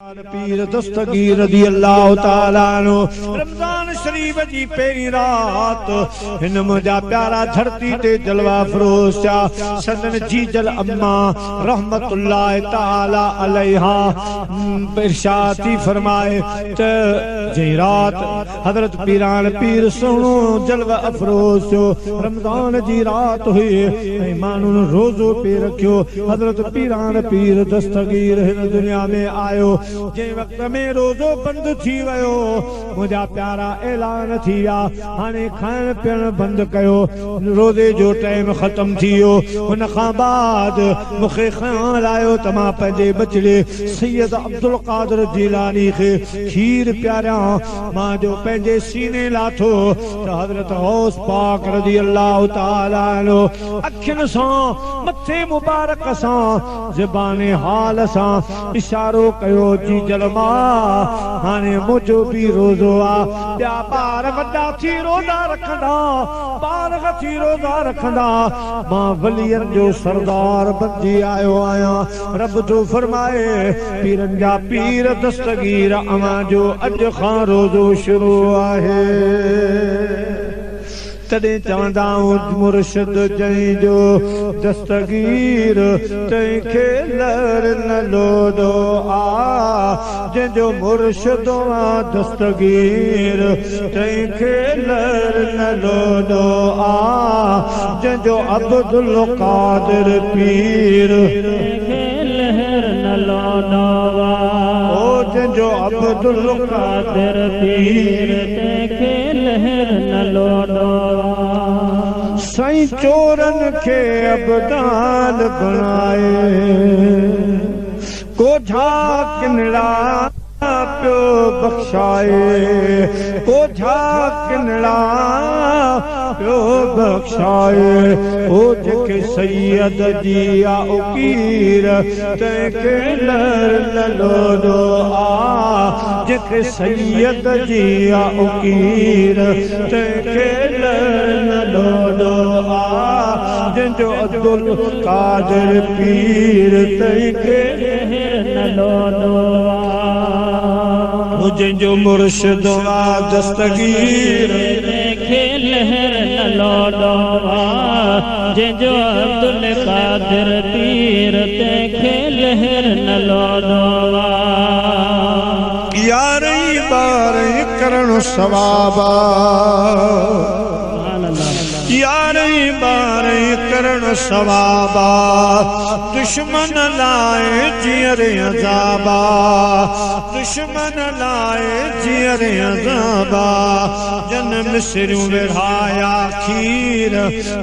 पीर दस्तगीर रज़ी अल्लाह ताला अन्हु रमज़ान शरीफ जी पहिरीं रात हिन मुंहिंजा प्यारा धरती ते जलवा फरोज़ थिया सदन जी जल अम्मा रहमतुल्लाह ताला अलैहा इरशाद थी फरमाए त जंहिं रात हज़रत पीरान पीर सुहिणो जलवा अफरोज़ थियो रमज़ान जी रात हुई ऐं माण्हुनि रोज़ो पे रखियो हज़रत पीरान पीर दस्तगीर हिन दुनिया में आयो जे वक्त में रोज़ो बंद थी वयो मुझा प्यारा ऐलान थी विया हाणे खाइण पीअण बंद कयो रोज़े जो टाइम खत्म थी वियो हुन खां बाद मूंखे ख़्याल आयो त मां पंहिंजे बचड़े सैयद अब्दुल कादिर जीलानी खे खीर पियारियां मां जो पंहिंजे सीने लाथो त हज़रत गौस पाक रज़ी अल्लाह ताला अन्हु अखियुनि सां मथे मुबारक सां ज़बाने हाल सां इशारो कयो जी जलमा हाणे मुझो भी रोज़ो आ ॿिया ॿार वॾा थी रोज़ा रखंदा ॿार थी रोज़ा रखंदा मां वलियनि जो सरदार बणिजी आयो आहियां रब जो फरमाए पीरनि जा पीर दस्तगीर अवां जो अॼु खां रोज़ो शुरू आहे तॾहिं चवंदा मुर्शिद जंहिंजो दस्तगीर तंहिंखे लड़ न लोॾो आ जंहिंजो मुर्शिद दस्तगीर तंहिंखे लड़ न लोॾो आ जंहिंजो अब्दुल कादिर पीर लहर न लोॾो आ ओ जंहिंजो अब्दुल कादिर पीर तंहिंखे लहर न लोॾो साईं चोरन के अबदाल बनाए कोझा किनड़ा प्यो बख्शाए कोझा किनड़ा प्यो बख्शाए ओ जेके सैयद जी आ उकीर तंहिंखे लड़ न लोॾो आ जेके सैयद जी आ उकीर तंहिंखे लड़ न लोॾो आ जंहिंजो अब्दुल कादिर पीर तंहिंखे न लोॾो आ जंहिंजो मुर्शिद दस्तगीर तंहिंखे लहर न लोॾो आ जंहिंजो अब्दुल कादिर पीर तंहिंखे लहर न लोॾो आ यारहीं ॿारहीं करणु सवाब यारहीं ॿारहीं करणु सवाब दुश्मन लाइ जीअर अज़ाब दुश्मन लाइ जीअर अज़ाब जन मिसरियूं विरहाया खीर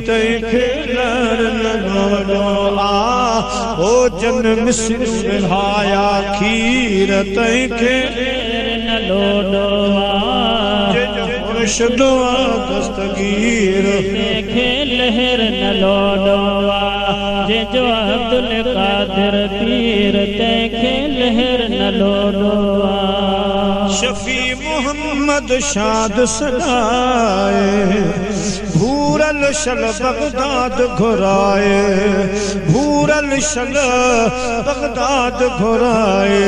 तंहिंखे लड़ न लोॾो आ ओ जन मिसरियूं विरहाया खीर तंहिंखे न लोॾो आ मुर्शिद दस्तगीर तंहिंखे लहर न लोॾो आ जंहिंजो अब्दुल कादिर पीर तंहिंखे लहर न लोॾो आ शफी मोहम्मद शाद सदाए भूरल शल बगदाद घुराए भूरल शल बगदाद घुराए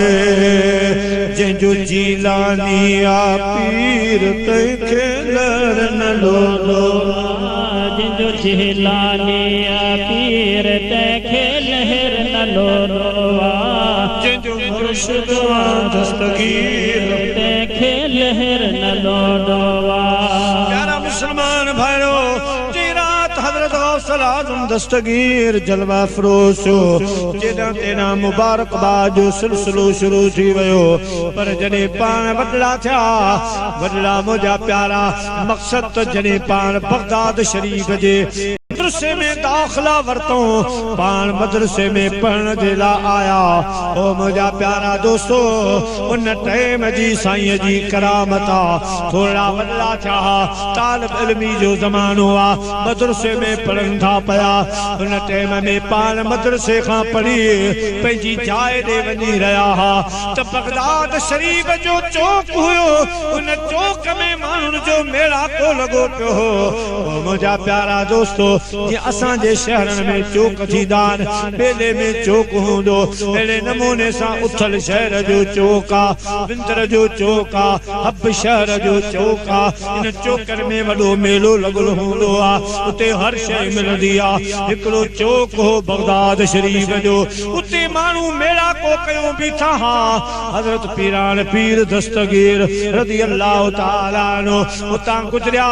जंहिंजो जीलानी आ पीर तंहिंखे लड़ न लोॾो जंहिंजो जीलानी आ पीर तंहिंखे लहर न लोॾो आ जंहिंजो मुर्शिद दस्तगीर तंहिंखे लहर न लोॾो आ प्यारा मुसलमान भाइयो हज़रत गौसल आज़म दस्तगीर जलवा फरोज़ जेॾां तेॾां मुबारकबाद जो सिलसिलो शुरू थी वियो पर जॾहिं पाण वॾड़ा थिया वॾड़ा मुंहिंजा प्यारा मक़सद त जॾहिं पाण बगदाद शरीफ़ जे मदरसे में दाखिला वरतो पाण मदरसे में पढ़ण जे लाइ आया ओ मुंहिंजा प्यारा दोस्तो उन टाइम जी साईं जी करामत आ थोड़ा वॾड़ा थिया तालिब इल्मी जो ज़मानो आ मदरसे में पढ़नि था पिया उन टाइम में पाण मदरसे खां पढ़ी पंहिंजी जाइ ॾे वञी रहिया हा त बगदाद शरीफ़ जो चौक हुयो उन चौक में माण्हुनि जो मेड़ाको लॻो पियो हो मुंहिंजा प्यारा दोस्तो ये असां जे शहरन में चौक थीदान बेले में चौक होंदो अड़े नमूने सां उथल शहर जो चौक आ विंदर जो चौक आ हब शहर जो चौक आ इन चौकर में वडो मेलो लगल होंदो आ उते हर शय मिलदी आ हिकड़ो चौक हो बगदाद शरीफ जो उते मानू मेला को कयो बीठा हा हजरत पीरान पीर दस्तगीर रज़ी अल्लाह ताला नो उतां गुजरिया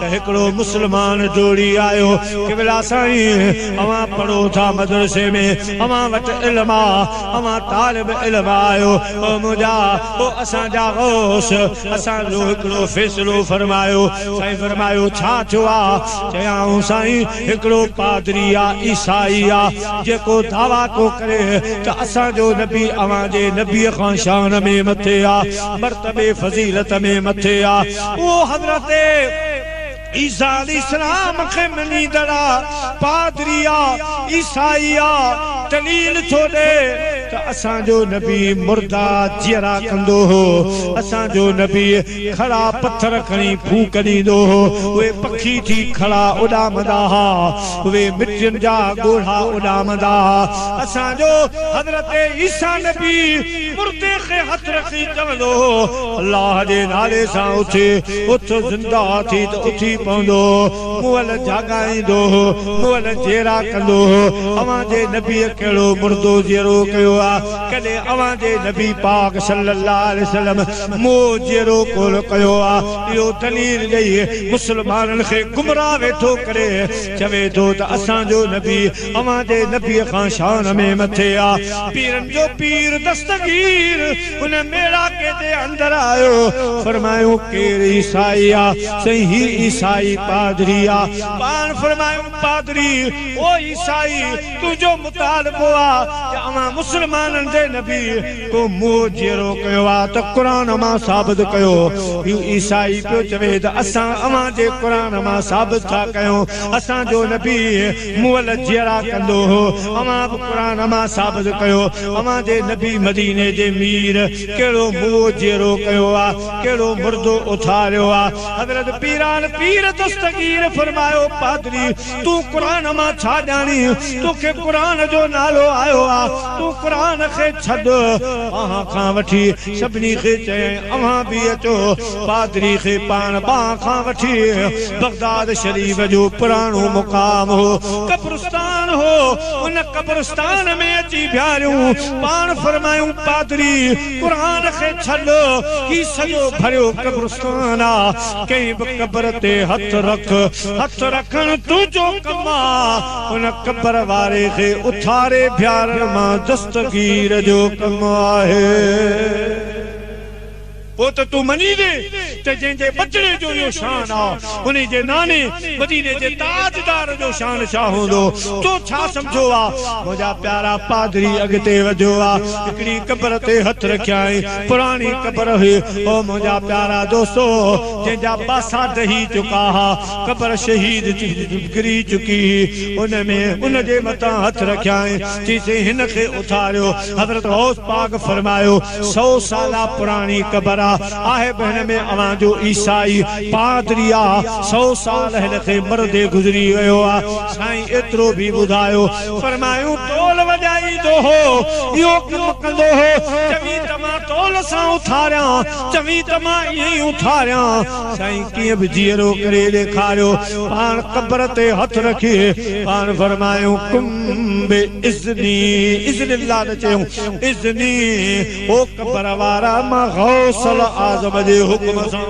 त हिकड़ो मुसलमान जोड़ी आयो कि बिला साईं अवां पढ़ो था मदरसे में अवां वट इल्म आ अवां तालिब इल्म आयो ओ मुजा ओ असां जा गौस असां जो हिकड़ो फैसलो फरमायो साईं फरमायो छा थियो आ चयाऊं साईं हिकड़ो पादरी आ ईसाई आ जेको दावा को करे त असां जो नबी अवां जे नबी खां शान में मथे आ मर्तबे फजीलत में मथे आ वो हजरत ईसा अलैहिस्सलाम के मनी दड़ा पादरिया ईसाईया दलील छोड़े त असां जो नबी मुर्दा जियरा कंदो हो असां जो नबी खड़ा पत्थर खणी फूक दींदो हो वे पखी थी खड़ा उड़ामदा हा वे मिट्टियन जा गोढ़ा उड़ामदा हा असां जो हजरत ईसा नबी मुर्दे के हथ रखी चवंदो अल्लाह जे नाले सां उठ उठ जिंदा थी त उठी पवंदो मुअल जागाईंदो मुअल जेरा कंदो अवां जे नबी कहिड़ो मुर्दो जेरो कयो आ कदे अवां जे नबी पाक सल्लल्लाहु अलैहि वसल्लम मो जेरो कोल कयो आ यो दलील ॾेई मुसलमानन खे गुमराह वेठो करे चवे थो त असां जो नबी अवां जे नबी खां शान में मथे आ पीरन जो पीर दस्तगीर उन मेला के दे अंदर आयो फरमायो केर ईसाई आ सही ही ईसाई पादरी आ पान फरमायो पादरी ओ ईसाई तू जो मुतालबो आ कि अवां मुसलमानन दे नबी को मुंह जेरो कयो आ त कुरान मां साबित कयो यू ईसाई पियो चवे त असां अवां जे कुरान मां साबित था कयो असां जो नबी मुअल जेरा कंदो हो अवां कुरान मां साबित कयो अवां जे नबी मदीने जे मीर केड़ो मुंह जेरो कयो आ केड़ो मुर्दो उथारियो आ हजरत पीरान पीर दस्तगीर फरमायो पादरी तू कुरान मां छा जानी तोखे कुरान जो नालो आयो आ तू कुरान खे छड अहां खां वठी सभनी खे चए अहां भी अचो पादरी खे पान बा खां वठी बगदाद शरीफ जो पुरानो मुकाम हो कब्रिस्तान हो उन कब्रिस्तान में अची बिहारियूं पान फरमायूं पादरी कुरान खे छड की सजो भरियो कब्रिस्तान आ कहीं भी कब्र ते हथ रखन तुझो कमा उन कब्र वारे खे उथारे बिहारण मां दस्तगीर जो कम आहे वो तो तू मनी दे ते जे बचड़े जो यो शान आ उन्हीं जे नाने मदीने जे ताजदार जो शान छा होंदो तो छा समझो आ मुजा प्यारा पादरी अगते वजो आ एकड़ी कब्र ते हथ रखया पुरानी कब्र है ओ मुजा प्यारा दोस्तो जे जा पासा दही चुका हा कब्र शहीद गिरी चुकी उन में उन जे मता हथ रखया चीसे हिन के उठारियो हजरत गौस पाक फरमायो 100 साल पुरानी कब्र आहे बहन में अवां जो ईसाई पादरिया 100 साल हिनखे मरदे गुजरी वियो आ साईं एतिरो भी ॿुधायो फरमायूं टोल वॼाईंदो हो इहो कमु कंदो हो चवी तमां टोल सां उथारियां चवी तमां ईअं उथारियां साईं कीअं बि जीअरो करे ॾेखारियो पाण कब्र ते हथ रखी पाण फरमायूं कुंबे इज़नी इज़निल्लाह न चयूं इज़नी ओ कब्र वारा मां गौसल आज़म जे हुक्म सां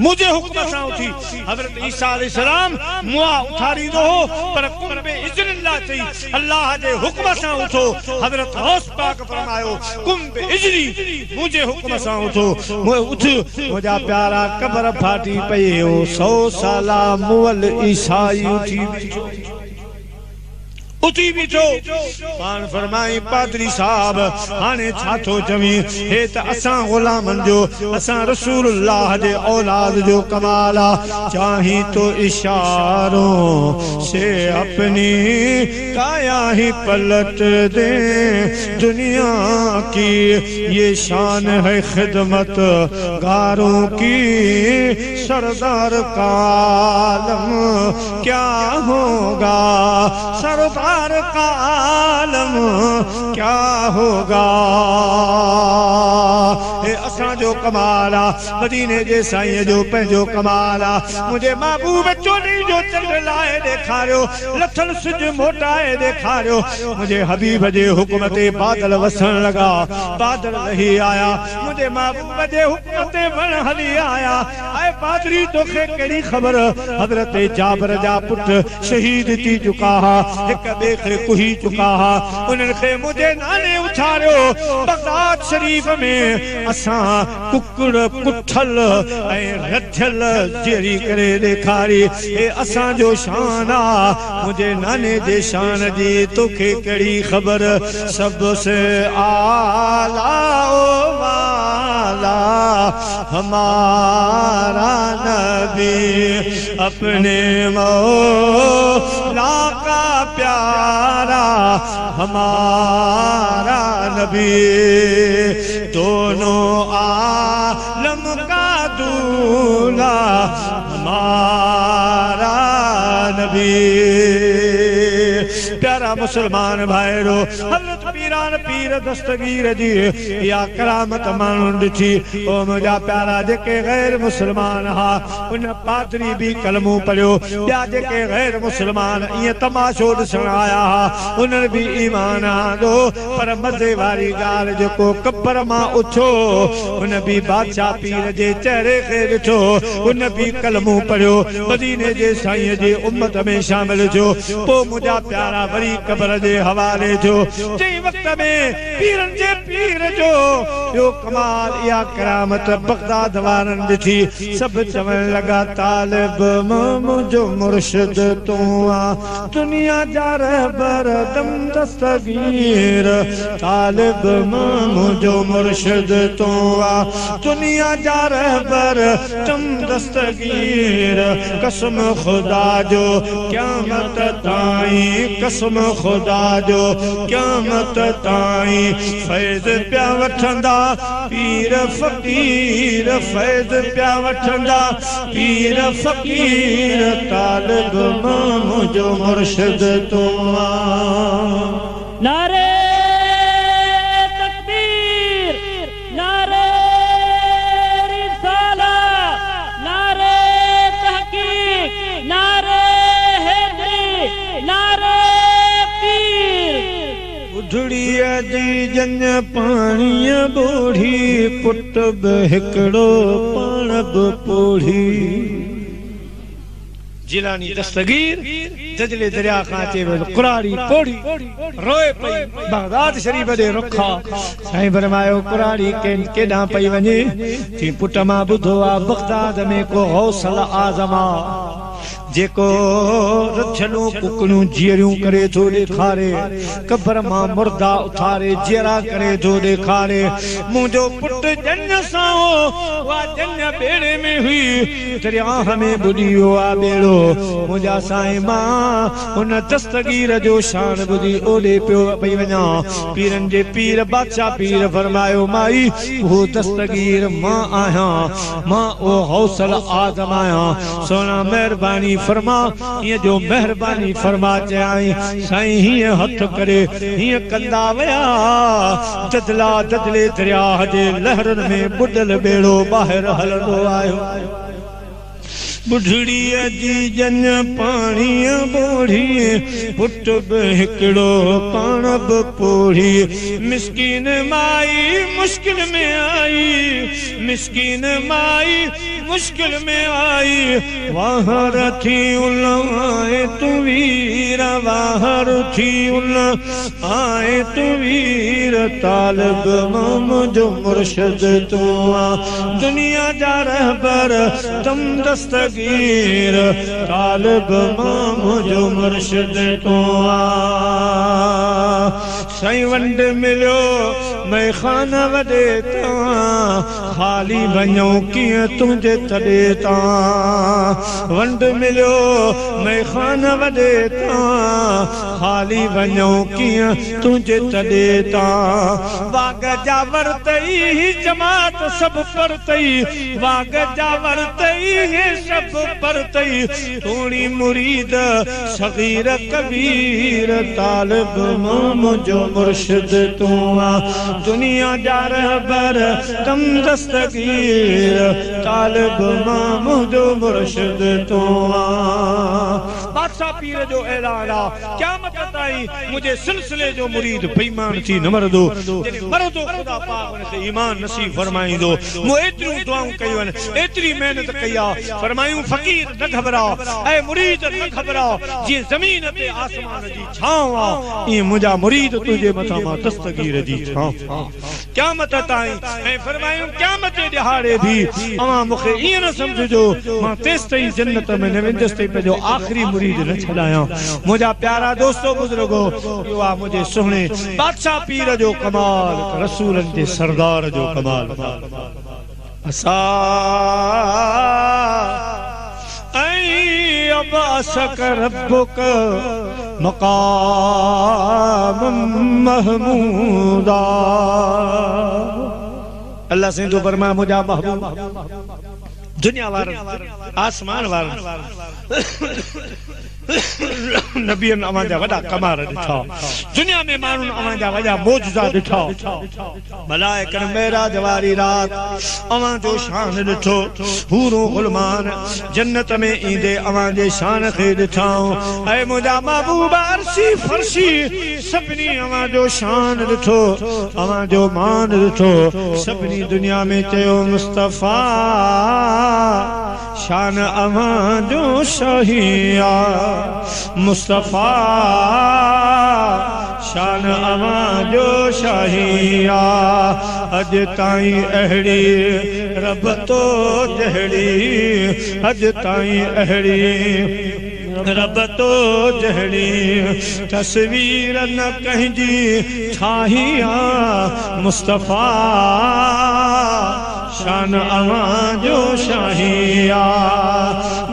मुझे हुक्म सां उठी हजरत ईसा अलैहिस्सलाम मुआ उठारी दो पर कुंबे इज़निल्लाह चई अल्लाह जे हुक्म सां उठो हजरत गौस पाक फरमायो कुंबे इज़नी मुझे हुक्म सां उठो उठ मुजा प्यारा कब्र फाटी पई 100 साला मुअल ईसाई उठी उती बीठो पान फरमाई पादरी साहब हाने छा थो चवी हे त असां गुलामन जो असां रसूलुल्लाह दे औलाद जो कमाल आ चाही तो इशारों से अपनी काया ही पलट दे दुनिया की ये शान है खिदमत गारों की सरदार का आलम क्या होगा सरदार का आलम क्या होगा हे असां जो कमाल आ मदीने जे साईं जो पंहिंजो कमाल आ मुझे महबूब चोली जो चंड लाए ॾेखारियो लथल सिज मोटाए ॾेखारियो मुझे हबीब जे हुक्म ते बादल वसण लगा बादल रही आया मुझे महबूब जे हुक्म ते वण हली आया ऐ पादरी तोखे कहिड़ी ख़बर हज़रत जाबिर जा पुट शहीद थी चुका हा हिक ॿिए खे कुही चुका हा उन्हनि खे मुंहिंजे नाले उछारियो बगदाद शरीफ़ में असां कुकड़ कुठल ऐं रथियल जहिड़ी करे ॾेखारी हे असां जो शान आ मुंहिंजे नाने जे शान जी तोखे कहिड़ी ख़बर सबसे आला ओ वाला हमारा नबी अपने मौला का प्यारा हमारा नबी दोनों आलम का दूल्हा हमारा नबी प्यारा मुसलमान भाईरो हज़रत पीरान पीर दस्तगीर जी या करामत माण्हुनि ॾिठी ओ मुंहिंजा प्यारा जेके गैर मुसलमान हा उन पादरी भी कलमो पढ़ियो ॿिया जेके गैर मुसलमान ईअं तमाशो ॾिसण आया हा उन्हनि भी ईमान आंदो पर मज़े वारी ॻाल्हि जेको कब्र मां उथियो उन भी बादशाह पीर जे चेहरे खे ॾिठो उन भी कलमो पढ़ियो मदीने जे साईं जी उम्मत में शामिल थियो पोइ मुंहिंजा प्यारा वरी कब्र जे हवाले थियो चई वक्त में पीरन जे पीर जो यो कमाल या करामत बगदाद वारन ॾिठी सब चवण लगा तालिब मुंहिंजो मुर्शिद तू आ दुनिया जा रहबर दम दस्तगीर तालिब मुंहिंजो मुर्शिद तू आ दुनिया जा रहबर दम दस्तगीर कसम खुदा जो क़यामत ताईं कसम खुदा जो क़यामत ताईं फैज़ पिया वठंदा पीर फकीर फैज़ पिया वठंदा पीर फकीर तालिब मुंहिंजो मुर्शिद तू आ नारे तकबीर नारे रिसाला नारे तहकीक नारे हैदरी नारे पीर उधड़ीअ जी जन पाणीअ बोढ़ी पुट बि हिकिड़ो पाण बि पोढ़ी जिलानी दस्तगीर जजले दरिया खां अचे कुराड़ी पोड़ी रोए पई बगदाद शरीफ दे रुखा साईं फरमायो कुराड़ी केॾां पई वञे चई पुट मां ॿुधो आहे बगदाद में को गौसल आज़म आहे जेको रथियलूं कुकड़ूं जीअरियूं करे थो ॾेखारे कब्र मां मुर्दा उथारे जीअरा करे थो ॾेखारे मुंहिंजो पुट जन सां उहा जन ॿेड़े में हुई दरियाह में ॿुॾी वियो आहे ॿेड़ो मुंहिंजा साईं मां हुन दस्तगीर जो शान ॿुधी ओॾे पियो पई वञा पीरनि जे पीर बादशाह पीर फरमायो माई उहो दस्तगीर मां आहियां मां उहो हौसल आज़म आहियां सोना महिरबानी फरमा ये जो मेहरबानी फरमा चाई साईं हीअं हथ करे हीअं कंदा वया ददला ददले दरिया जे लहरनि में बुॾल ॿेड़ो ॿाहिरि हलंदो आयो बुढ़ड़ीअ जी जन पाणीअ बोढ़ी पुट बि हिकिड़ो पाण बि पोढ़ी मिस्कीन माई मुश्किल में आई मिस्कीन माई मुश्किल में आई वाहर थी उन आए तू वीर वाहर थी उन आए तू वीर तालिब मुंहिंजो मुर्शिद तू आ दुनिया जा रहबर तुम दस्तगीर दस्तगीर तालिब मुझो मुर्शिद तो साईं वंड मिलो मैं खाना वडे ता खाली वञो कीअं तुंहिंजे तॾे ता वंड मिलो मैं खाना वडे ता खाली वञो कीअं तुंहिंजे तॾे ता वाग जा वरतई जमात सब परतई वाग जा वरतई सब परतई तूणी मुरीद सगीर कबीर तालिब मुझो मुर्शिद तू दुनिया जा रहबर कम दस्तगीर तालिब मुझो मुर्शिद तू बादशाह पीर जो ऐलान आ क़यामत ताईं मुझे सिलसिले जो मुरीद बेईमान थी न मरदो मरदो खुदा पाक उन ते ईमान नसीब फरमाईंदो मो एतिरियूं दुआऊं कयूं आहिनि एतिरी मेहनत कई आ फरमायूं फ़कीर न घबरा ऐं मुरीद न घबरा जीअं ज़मीन ते आसमान जी छांव आ ईअं मुंहिंजा मुरीद तुंहिंजे मथां मां दस्तगीर जी छांव क़यामत ताईं ऐं फरमायूं क़यामत जे ॾिहाड़े बि अवां मूंखे ईअं न सम्झजो मां तेसि ताईं जन्नत में न वेंदुसि ताईं पंहिंजो आख़िरी मुरीद न छॾायां मुंहिंजा प्यारा दोस्तो बुज़ुर्गो इहो आहे मुंहिंजे सुहिणे बादशाह पीर जो कमाल रसूलनि जे सरदार जो कमाल असा अबासक रब्बुक मकाम महमूदा अल्लाह से तो फरमाया मुझा महबूब दुनिया वारन आसमान वारन नबियन अवां जा वडा कमाल ॾिठा दुनिया में माण्हुनि अवां जा वॾा मौजज़ा ॾिठा मलाइकनि मेराज वारी रात अवां जो शान ॾिठो हूरो गुलमान जन्नत में ईंदे अवां जे शान खे ॾिठाऊं ऐ मुंहिंजा महबूब अर्शी फर्शी सभिनी अवां जो शान ॾिठो अवां जो मान ॾिठो सभिनी दुनिया में चयो मुस्तफ़ा शान अवां जो शहीया मुस्तफ़ा शान अवां जो शहीया अज ताईं अहड़ी रब तो जहड़ी अज ताईं अहड़ी रब तो जहड़ी तस्वीर न कंहिंजी ठाहिया मुस्तफ़ा शान अवां जो शाहिया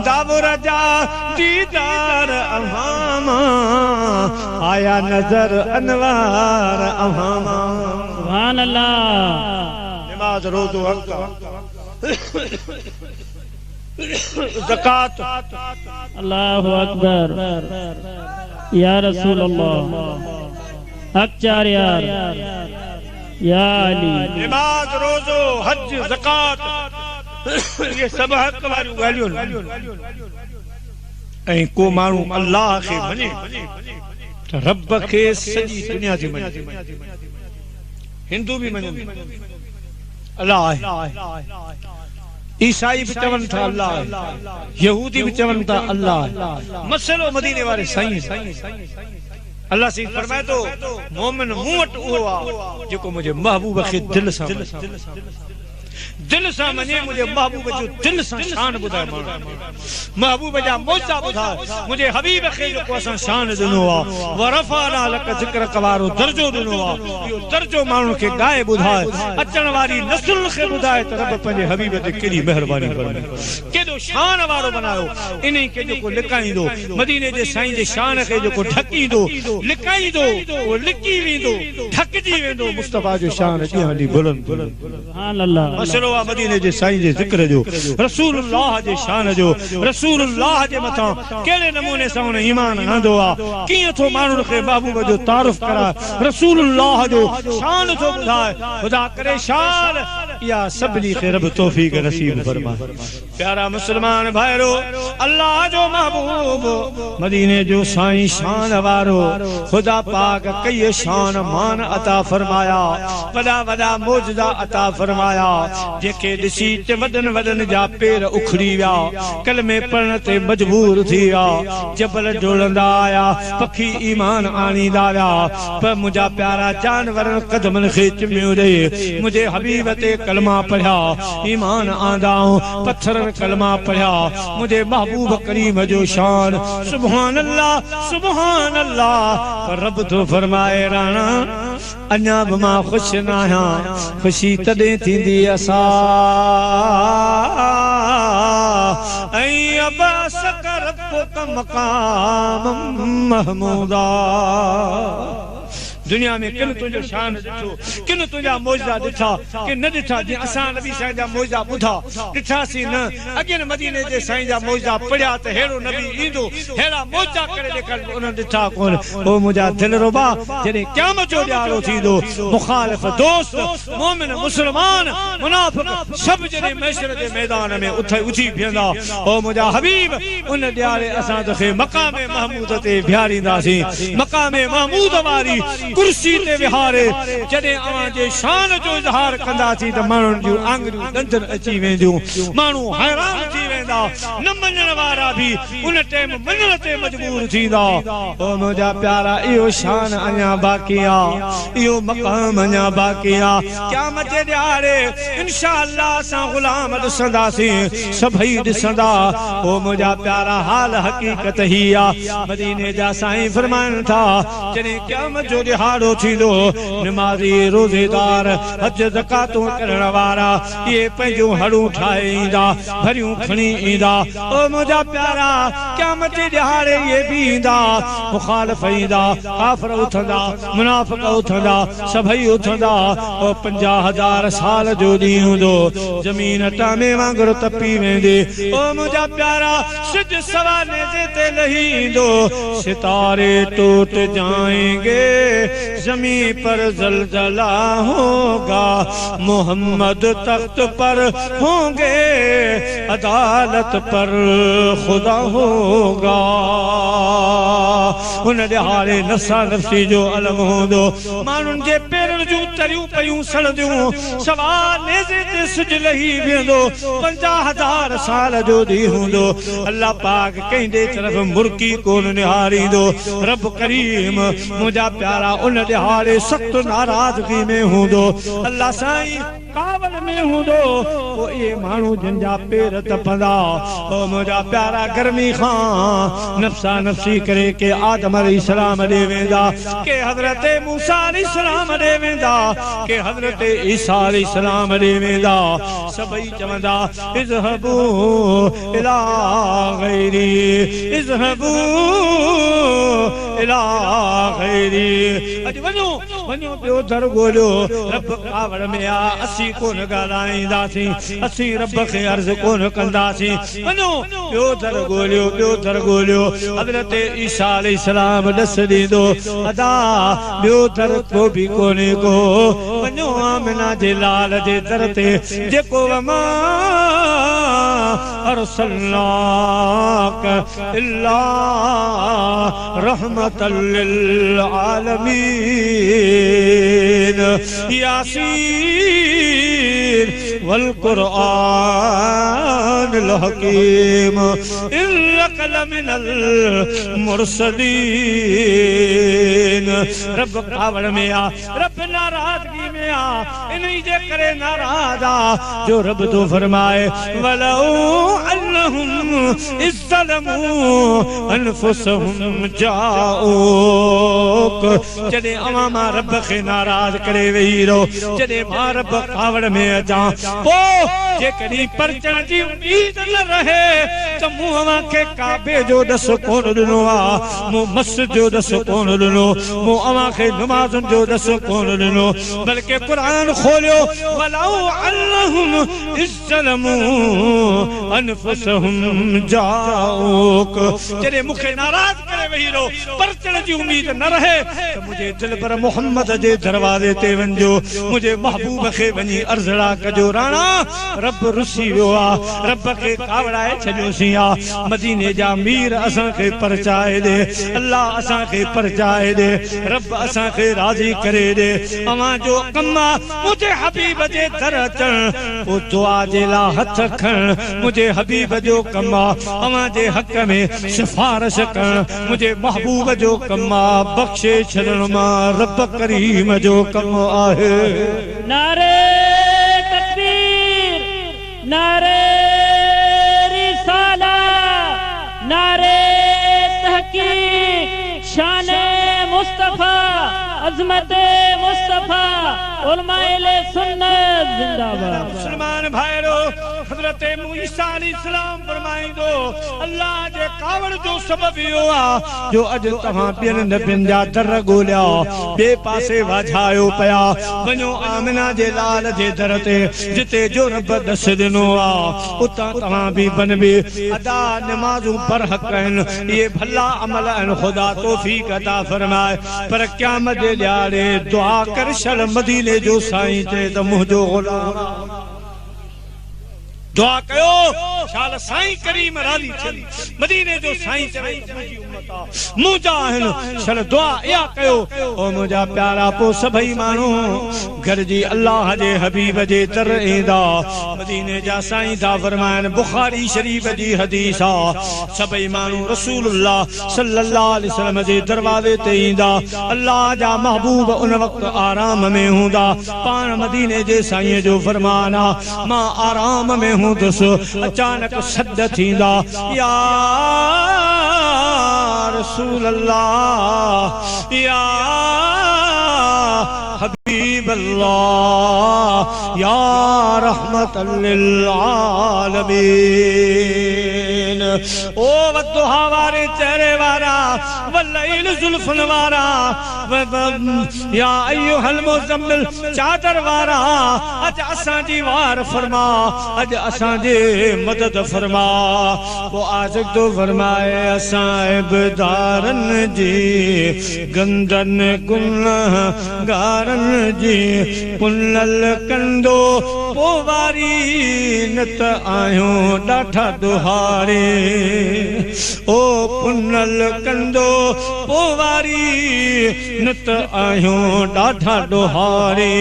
दाबुर जा दीदार अवामा आया नजर अनवार अवामा सुभान अल्लाह नमाज रोज़ो हक ज़कात अल्लाहु अकबर या रसूल अल्लाह हक चार यार या अली नमाज रोज़ो हज ज़कात ये सब हक वारियूं ॻाल्हियूं ऐं को माण्हू अल्लाह खे मञे त रब खे सॼी दुनिया जी मञे हिंदू भी मञनि अल्लाह आहे ईसाई भी चवनि था अल्लाह आहे यहूदी भी चवनि था अल्लाह आहे मसलो मदीने वारे साईं अल्लाह से फरमाए तो मोमिन मूं वटि उहो आहे जेको मुंहिंजे महबूब खे दिलि सां मञे मुझे महबूब जो दिल से शान बुधाए महबूब जा मौजा बुधाए मुझे हबीब खे को असा शान दिनो आ वरफाना लक जिक्र कवारो दर्जो दिनो आ यो दर्जो मानु के गाए बुधाए अचन वाली नस्ल खे बुधाए त रब पंजे हबीब ते केडी मेहरबानी फरमाए केडो शान वारो बनायो इन्हीं के जो को लिकाईंदो मदीने जे साईं जे शान खे जो को ढकींदो लिकाईंदो वो लिकी वेंदो ढकजी वेंदो मुस्तफा जो शान ॾियां बुलंद सुभान अल्लाह मसलो मदीने जे साईं जे जिक्र जो रसूलुल्लाह जे शान जो रसूलुल्लाह जे मथां केड़े नमूने सां उन ईमान आंदो आ कीअं थो माण्हुनि खे महबूब जो तारुफ कराए रसूलुल्लाह जो शान थो ॿुधाए खुदा करे शान या सभिनी खे रब तौफीक नसीब फरमाए प्यारा मुसलमान भाइरो अल्लाह जो महबूब मदीने जो साईं शान वारो खुदा पाक कई शान मान अता फरमाया वॾा वॾा मौजज़ा अता फरमाया जेके ॾिसी ते वॾनि जा पेर उखड़ी विया कलमे पढ़ण ते मजबूर थी विया जबल डोलंदा आया पखी ईमान आणींदा विया पर मुंहिंजा प्यारा जानवर कदमनि खे चिमियो ॾे मुंहिंजे हबीब ते कलमा पढ़िया ईमान आंदा पत्थरनि कलमा पढ़िया मुझे महबूब करीम जो शान सुभान अल्लाह पर रब तो फरमाए राणा अञा भी मां खुश न आहियां खुशी तॾहिं थींदी असा ऐं अब्बास कर मकाम महमूदा दुनिया में किन तुझो शान दिठो किन तुझा मौजदा दिठा कि न दिठा जी असा नबी साईं जा मौजदा बुधा दिठासी न अगे मदीने जे साईं जा मौजदा पढ़िया त हेड़ो नबी इंदो हेड़ा मौजदा करे देखल उन दिठा कोन ओ मुजा दिल रुबा जने क़यामत जो ॾियारो थींदो मुखालिफ दोस्त मोमिन मुसलमान मुनाफिक सब जने महशर जे मैदान में उठी बीहंदा ओ मुजा हबीब उन ॾियारे असा तोखे मकाम महमूद ते बिहारींदासी मकाम महमूद वारी कुर्सी ते विहारे जॾहिं अवां जे शान जो इज़हार कंदासीं त माण्हुनि जूं आंगुरियूं ॾंदर अची वेंदियूं माण्हू हैरान थी वेंदा न मञण वारा बि उन टाइम मञण ते मजबूर थींदा ओ मुंहिंजा प्यारा इहो शान अञा बाक़ी आहे इहो मक़ाम अञा बाक़ी आहे क़यामत जे ॾियारे इंशाअल्लाह असां ग़ुलाम ॾिसंदासीं सभई ॾिसंदा ओ मुंहिंजा प्यारा हाल हक़ीक़त ही आहे मदीने जा साईं फरमाइनि था जॾहिं क़यामत जो हाड़ो थींदो नमाज़ी रोज़ेदार हज ज़कातूं करण वारा ये पंहिंजूं हड़ूं ठाहे ईंदा भरियूं खणी ईंदा ओ मुंहिंजा प्यारा क़यामत जे ॾियारे ये बि ईंदा मुखालिफ़ ईंदा काफ़िर उथंदा मुनाफ़िक़ उथंदा सभई उथंदा ओ 50,000 साल जो ॾींहुं हूंदो ज़मीन टामे वांगुरु तपी वेंदी ओ मुंहिंजा प्यारा सिज सवा नेज़े ते लही ईंदो सितारे टूट जाएंगे ज़मीन पर ज़लज़ला होगा मोहम्मद तख्त पर होंगे अदालत पर खुदा होगा उन ॾिहाड़े नफ़्सा नफ़्सी जो अलम हूंदो माण्हुनि जे पेरनि जूं तरियूं पयूं सड़ंदियूं सवा नेज़े ते सिज लही वेंदो 50,000 साल जो ॾींहुं हूंदो अल्लाह पाक कंहिंजे तरफ़ मुर्की कोन निहारींदो रब करीम मुंहिंजा प्यारा उन ॾिहाड़े सख़्त नाराज़गी में हूंदो अल्लाह साईं कावल में हूंदो ओ ये माण्हू जिन जा पेर तपंदा ओ मुंहिंजा प्यारा गर्मी खां नफ़्सा नफ़्सी करे के आदम अलैहिस्सलाम ॾे वेंदा के हज़रत मूसा अलैहिस्सलाम ॾे वेंदा के हज़रत ईसा अलैहिस्सलाम ॾे वेंदा सभई चवंदा इज़हबू इला गैरी इज़हबू इला गैरी अॼु वञो वञो ॿियो दर ॻोल्हियो रब कावड़ में आ असीं कोन ॻाल्हाईंदासीं असीं रब खे अर्ज़ कोन कंदासीं वञो ॿियो दर ॻोल्हियो हज़रत ईसा अलैहिस्सलाम ॾस ॾींदो अदा ॿियो दर को बि कोन्हे को वञो आमिना जे लाल जे दर ते जेको वमा अरसलनाक इल्ला रहमतल लिल आलमीन यासीन वल कुरआनिल हकीम इन्नक लमिनल मुरसलीन रब कावड़ में आ रब नाराज़गी में आ इन्हीं जे करे नाराज़ आ जो रब तो फरमाए वलौ अन्नहुम इज़्ज़लमू अनफुसहुम जाऊक जॾहिं अवां मां रब खे नाराज़ करे वेही रहो जॾहिं मां रब कावड़ में अचां पोइ जेकॾहिं परचण जी उम्मीद न रहे त मूं अवां खे काबे जो ॾस कोन ॾिनो आहे मूं मस्जिद जो ॾस कोन ॾिनो मूं अवां खे नमाज़ुनि जो ॾस कोन ॾिनो बल्कि क़ुरान खोलियो वलौ अन्नहुम इज़्ज़लमू अनफुसहुम जाऊक जॾहिं मूंखे नाराज़ करे वेही रहो परचण जी उम्मीद न रहे त मुंहिंजे दिल पर मोहम्मद जे दरवाज़े ते वञो मुंहिंजे महबूब खे वञी अर्ज़ड़ा कजो राणा रब रुसी वियो आहे रब खे कावड़ाए छॾियोसीं आहे मदीने जा मीर असां खे परचाए ॾे अल्लाह असां खे परचाए ॾे रब असां खे राज़ी करे ॾे अवां जो कम आहे मुंहिंजे हबीब जे दर अचण पोइ दुआ जे लाइ हथ खण मुंहिंजे हबीब जो कम आहे अवां जे हक़ में सिफारिश करण मुंहिंजे महबूब जो कम आहे बख़्शे छॾण मां रब करीम जो कम आहे नारे तकबीर नारे अजमत मुस्तफा उलमाए सुन्नत जिंदाबाद। मुसलमान भाइरो हजरत मूसा अलैहिस्सलाम फरमाइंदो अल्लाह जे कावड़ जो सबब यो आ जो अज तहां बिन नबियन जा दर गोलिया बे पासे वाझायो पया वञो आमिना जे लाल जे दर ते जिते जो रब दस दिनो आ उता तहां भी बनबे अदा नमाजू पर हक ये भला अमल खुदा तौफीक अता फरमाए पर क़यामत जे ॾियारे दुआ कर शल मदीने जो साईं ते त मुंहिंजो गुलाम दुआ कयो शाल साईं करीम राज़ी थियनि मदीने जो साईं चवे मुंहिंजी उम्मत आ मुंहिंजा आहिनि शाल दुआ इहा कयो ओ मुंहिंजा प्यारा पो सभई माण्हू गॾिजी अल्लाह जे हबीब जे दर ईंदा मदीने जा साईं था फरमाइनि बुखारी शरीफ जी हदीस आ सभई माण्हू रसूलुल्लाह सल्लल्लाहु अलैहि वसल्लम जे दरवाज़े ते ईंदा अल्लाह जा महबूब उन वक़्तु आराम में हूंदा पाण मदीने जे साईं जो फरमान आ मां आराम में अचानक सद थींदा या रसूल अल्लाह या हबीब अल्लाह या रहमतल लिल आलमीन ओ वद्दुहा वारे चेहरे वारा वल्लैल जुल्फन वारा या अय्युहल मुज़म्मिल चादर वारा अज असां जी वार फरमा अज असां जे मदद फरमा वो आशिक तो फरमाए असां इब्दारन जी गंदन गुनहगारन जी पुनल कंदो पोवारी नत आयो ॾाठा दुहारे ओ पुनल कंदो पोवारी नत आयो ॾाठा दुहारे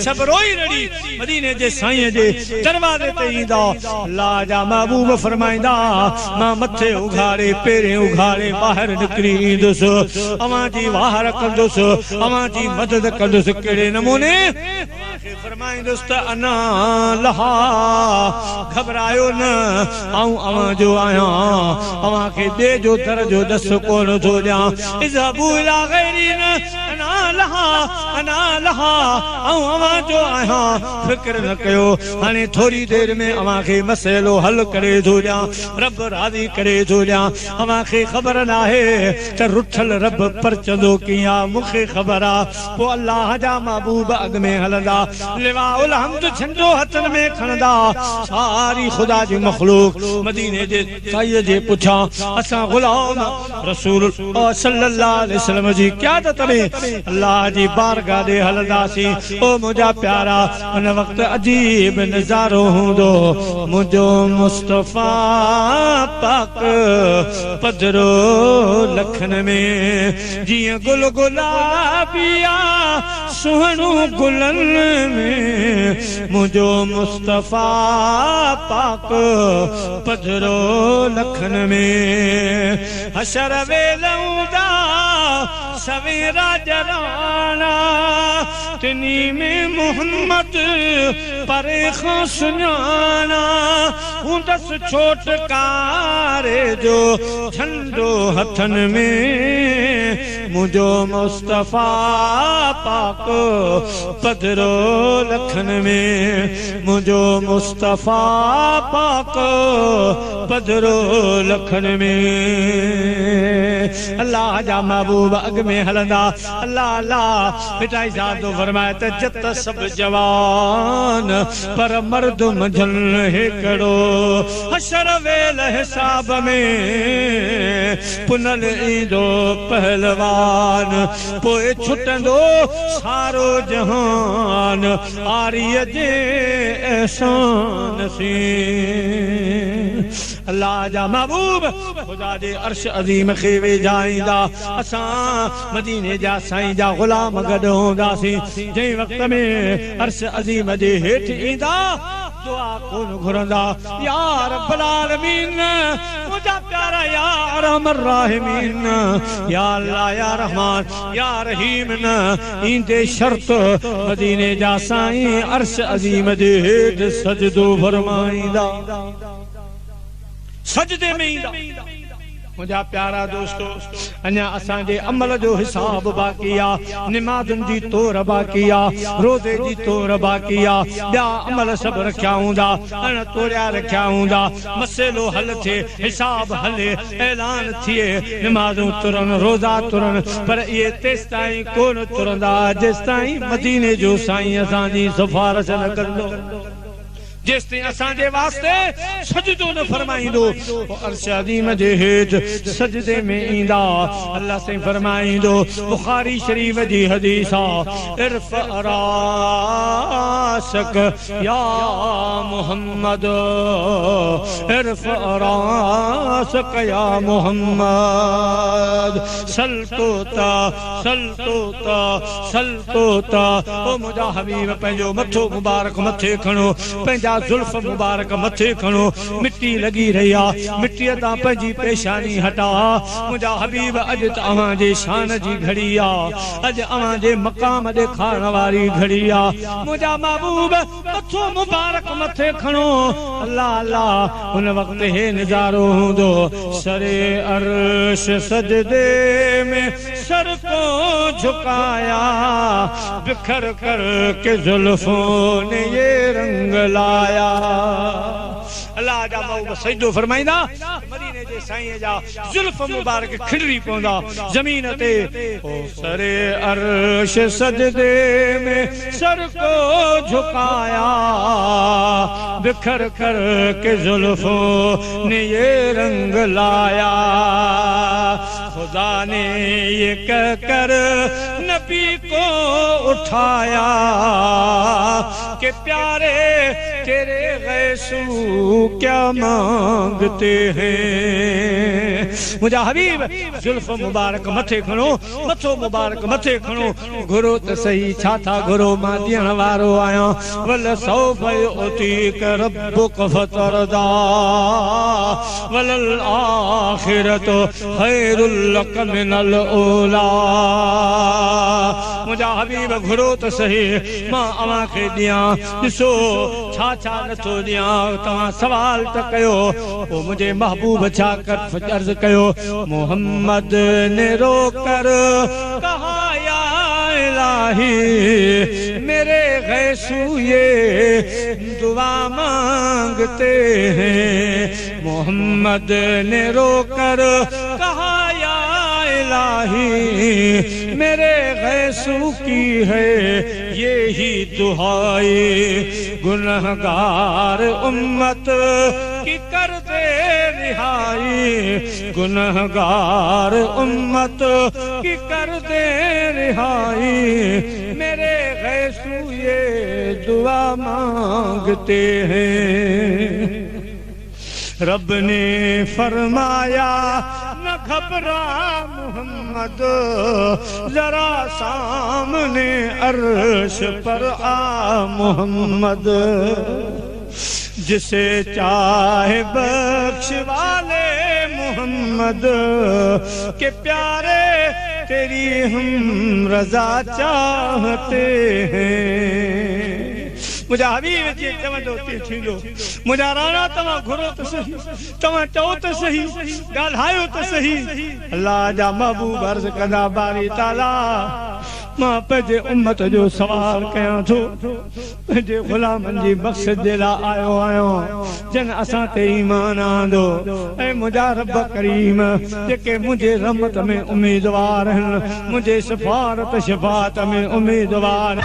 सब रोई रड़ी मदीने जे साईं जे दरवाजे ते ईंदा अल्लाह जा महबूब फरमाइंदा मां मथे उघाड़े पेरे उघाड़े ॿाहिरि निकिरी ईंदुसि अवां जी वाह कंदुसि अवां जी मदद कंदुसि कहिड़े नमूने फरमाइंदुसि त अना लहा घबरायो न आऊं अवां जो आहियां अवां खे ॿिए जो दर जो दस कोन थो ॾियां इज़हबू इला गैरीन अना लहा आऊं अवां जो आहियां फिक्र न कयो हाणे थोड़ी देर में अवां खे मसइलो हल करे थो ॾियां रब राज़ी करे थो ॾियां अवां खे ख़बर न आहे त रुठल रब परचंदो कीअं आहे मूंखे ख़बर आहे पोइ अल्लाह जा महबूब अॻ में हलंदा लिवाउल हम्द झंडो हथन में खणंदा सारी खुदा जी मखलूक मदीने जे साईं जे पुछां असां गुलाम रसूल सल्लल्लाहु अलैहि वसल्लम जी क़यादत में अल्लाह जी बारगाह ॾे हलंदासीं ओ मुंहिंजा प्यारा उन वक़्तु अजीब नज़ारो हूंदो मुंहिंजो मुस्तफ़ा पाक पधरो लखन में जीअं गुल गुलाबिया सुहिणो गुलन में मुंहिंजो मुस्तफ़ा पाक पधरो लखन में हशर वेलौदा सवेरा जराना तिनी में मोहम्मद परे खां सुञाना हूंदस छोटकारे जो झंडो हथन में मुंहिंजो मुस्तफ़ा पाक पधरो लखन में मुंहिंजो मुस्तफ़ा पाक पधरो लखन में अल्लाह जा महबूब अॻ में हलंदा अल्लाह अल्लाह पिटाई साहब तो फरमाए त जत सब जवान पर मर्द मंझल हिकिड़ो हशर वेल हिसाब में पुनल ईंदो पहलवान पोइ छुटंदो सारो जहान आरीअ जे एहसान से अल्लाह जा महबूब खुदा जे अर्श अज़ीम खे वेझाईंदा असां मदीने जा साईं जा गुलाम गॾु हूंदासीं जंहिं वक़्त में अर्श अज़ीम जे हेठि ईंदा दुआ कोन घुरंदा या रब्बल आलमीन मुंहिंजा प्यारा या अरहमर राहिमीन या अल्लाह या रहमान या रहीम न ईंदे शर्त मदीने जा साईं अर्श अज़ीम जे हेठि सजदो फरमाईंदा सजदे में ईंदा मुझा प्यारा दोस्तों अञा असांजे अमल जो हिसाब बाक़ी आ निमाज़ुनि जी तोर बाक़ी आ रोज़े जी तोर बाक़ी आ ॿिया अमल सभु रखिया हूंदा अण तोड़िया रखिया हूंदा मसइलो हल थिए हिसाब हले ऐलान थिए निमाज़ूं तुरनि रोज़ा तुरनि पर इहे तेसि ताईं कोन तुरंदा जेसि ताईं मदीने जो साईं असांजी सिफारिश न कंदो जिस ते असांजे वास्ते सजदो न फरमाइंदो अर्श अज़ीम जे हेठि सजदे में ईंदा अल्लाह से फरमाइंदो बुखारी शरीफ जी हदीस आ इरफ़ रासक या मुहम्मद इरफ़ रासक या मुहम्मद सल्तोता सल्तोता सल्तोता ओ मुझा हबीब पंहिंजो मथो मुबारक मथे खणो पंहिंजा जुल्फ मुबारक मथे खणो मिट्टी लगी रही आ मिट्टी ता पंहिंजी पेशानी हटा मुझा हबीब अज तव्हां जे शान जी घड़ी आ अज अवां जे मकाम ॾेखारण वारी घड़ी आ मुझा महबूब मथो मुबारक मथे खणो अल्लाह अल्लाह उन वक्त हे नज़ारो हूंदो सरे अर्श सजदे में सर को झुकाया बिखर कर के जुल्फों ने ये रंग लाया अल्लाह जा महबूब सजदो फरमाइंदा मदीने जे साईं जा जुल्फ मुबारक खिलरी पवंदा जमीन ते ओ सरे अर्श सजदे में सर को झुकाया बिखर कर के जुल्फों ने ये रंग लाया खुदा ने ये कहकर नबी को उठाया कि प्यारे तेरे गैसू क्या मांगते हैं मुझा हबीब जुल्फ मुबारक मथे खणो मथो मुबारक मथे खणो घुरो त सही छा था घुरो मां ॾियण वारो आहियां वल सौफ युतीक रब्बुक फतरदा वलल आखिरत खैरुल लक मिनल ऊला मुझा हबीब घुरो त सही मां अवां खे ॾियां ॾिसो छा छा नथो ॾियां तव्हां सवाल त कयो पोइ मुंहिंजे महबूब छा कर अर्ज़ कयो मोहम्मद ने रोकर कहा या इलाही मेरे गैसू ये दुआ मांगते हैं मोहम्मद ने रोकर कहा या इलाही मेरे गैसू की है ये ही दुआए गुनहगार उम्मत की कर दे रिहाई गुनहगार उम्मत की कर दे रिहाई मेरे गैसू ये दुआ मांगते हैं रब ने फरमाया न घबरा मोहम्मद जरा सामने अर्श पर आ मोहम्मद जिसे चाहे बख्श वाले मोहम्मद के प्यारे तेरी हम रजा चाहते हैं मुझा हबीब जी चवंदो ते थींदो मुझा राणा तव्हां घुरो त सही तव्हां चओ त सही ॻाल्हायो त सही अल्लाह जा महबूब अर्ज़ कंदा बारी ताला मां पंहिंजे उम्मत जो सवाल कयां थो पंहिंजे ग़ुलामनि जी मक़सद जे लाइ आयो आहियां जन असां ते ईमान आंदो ऐं मुंहिंजा रब करीम जेके मुंहिंजे रहमत में उम्मीदवार आहिनि मुंहिंजे सिफ़ारत शिफ़ात में उम्मीदवार